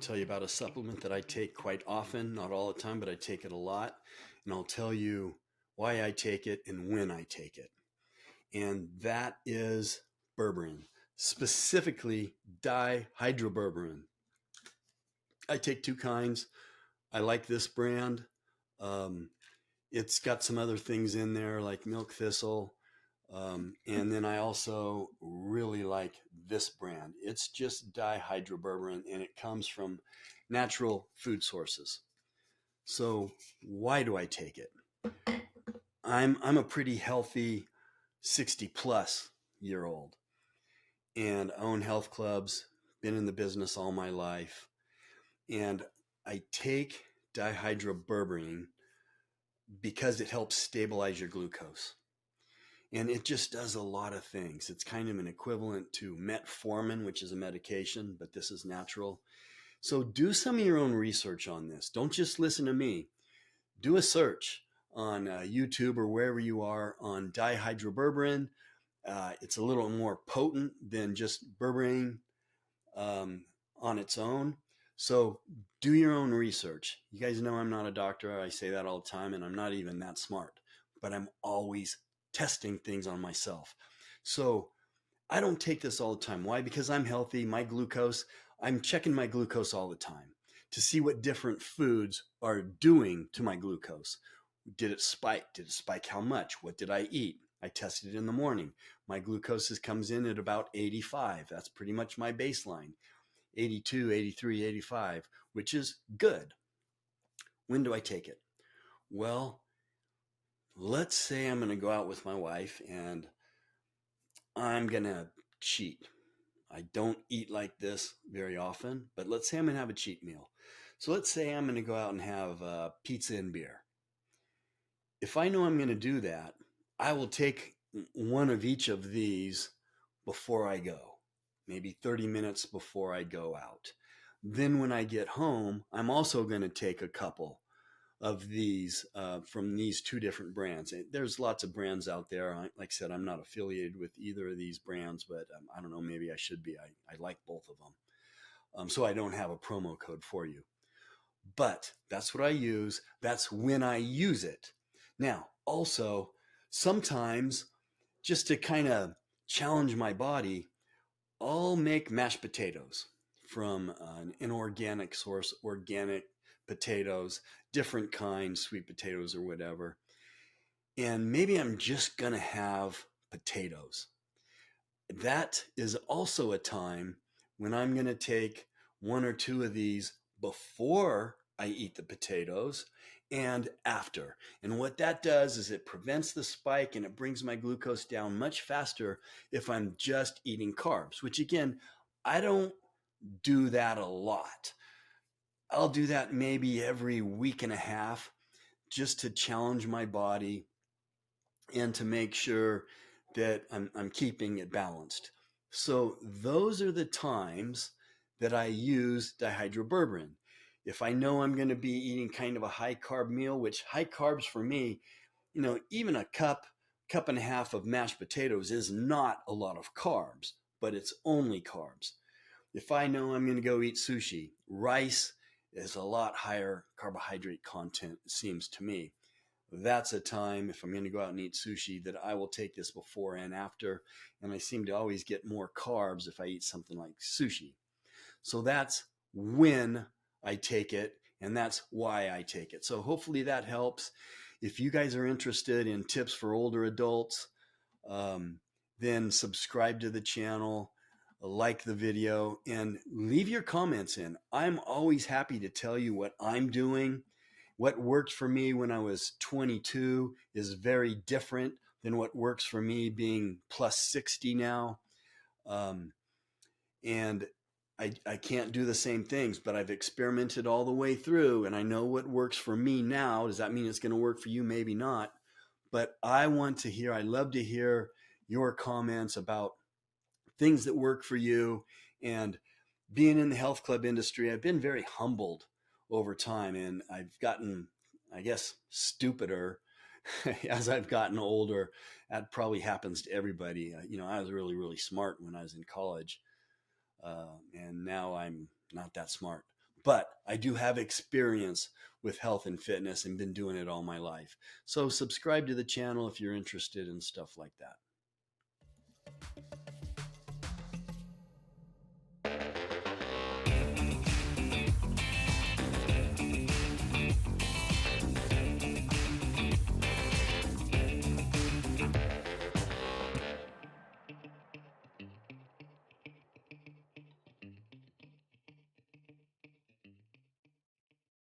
tell you about a supplement that I take quite often, not all the time, but I take it a lot. And I'll tell you why I take it and when I take it. And that is berberine, specifically dihydroberberine. I take two kinds. I like this brand. Um, it's got some other things in there like milk thistle. And then I also really like this brand. It's just dihydroberberine and it comes from natural food sources. So why do I take it? I'm a pretty healthy 60 plus year old and own health clubs, been in the business all my life. And I take dihydroberberine because it helps stabilize your glucose. And it just does a lot of things. It's kind of an equivalent to metformin, which is a medication, but this is natural. So do some of your own research on this. Don't just listen to me. Do a search on YouTube or wherever you are on dihydroberberine. It's a little more potent than just berberine on its own. So do your own research. You guys know I'm not a doctor. I say that all the time, and I'm not even that smart, but I'm always testing things on myself. So I don't take this all the time. Why? Because I'm healthy. My glucose, I'm checking my glucose all the time to see what different foods are doing to my glucose. Did it spike? Did it spike how much? What did I eat? I tested it in the morning. My glucose comes in at about 85. That's pretty much my baseline. 82, 83, 85, which is good. When do I take it? Well, let's say I'm going to go out with my wife and I'm going to cheat. I don't eat like this very often, but let's say I'm going to have a cheat meal. So let's say I'm going to go out and have pizza and beer. If I know I'm going to do that, I will take one of each of these before I go, maybe 30 minutes before I go out. Then when I get home, I'm also going to take a couple of these from these two different brands. There's lots of brands out there. Like I said, I'm not affiliated with either of these brands, but I don't know, maybe I should be. I like both of them. So I don't have a promo code for you. But that's what I use. That's when I use it. Now, also, sometimes just to kind of challenge my body, I'll make mashed potatoes from an inorganic source, organic potatoes, different kinds, sweet potatoes or whatever. And maybe I'm just going to have potatoes. That is also a time when I'm going to take one or two of these before I eat the potatoes and after. And what that does is it prevents the spike and it brings my glucose down much faster if I'm just eating carbs, which again, I don't do that a lot. I'll do that maybe every week and a half just to challenge my body and to make sure that I'm keeping it balanced. So those are the times that I use dihydroberberine. If I know I'm going to be eating kind of a high carb meal, which high carbs for me, even a cup and a half of mashed potatoes is not a lot of carbs, but it's only carbs. If I know I'm going to go eat sushi, rice is a lot higher carbohydrate content, it seems to me. That's a time, if I'm going to go out and eat sushi, that I will take this before and after. And I seem to always get more carbs if I eat something like sushi. So that's when I take it, and that's why I take it. So hopefully that helps. If you guys are interested in tips for older adults, then subscribe to the channel, like the video, and leave your comments in. I'm always happy to tell you what I'm doing. What worked for me when I was 22 is very different than what works for me being plus 60 now. And I can't do the same things, but I've experimented all the way through and I know what works for me now. Does that mean it's going to work for you? Maybe not. But I love to hear your comments about things that work for you. And being in the health club industry, I've been very humbled over time, and I've gotten, I guess, stupider as I've gotten older. That probably happens to everybody. I was really, really smart when I was in college, and now I'm not that smart. but I do have experience with health and fitness and been doing it all my life. So subscribe to the channel if you're interested in stuff like that.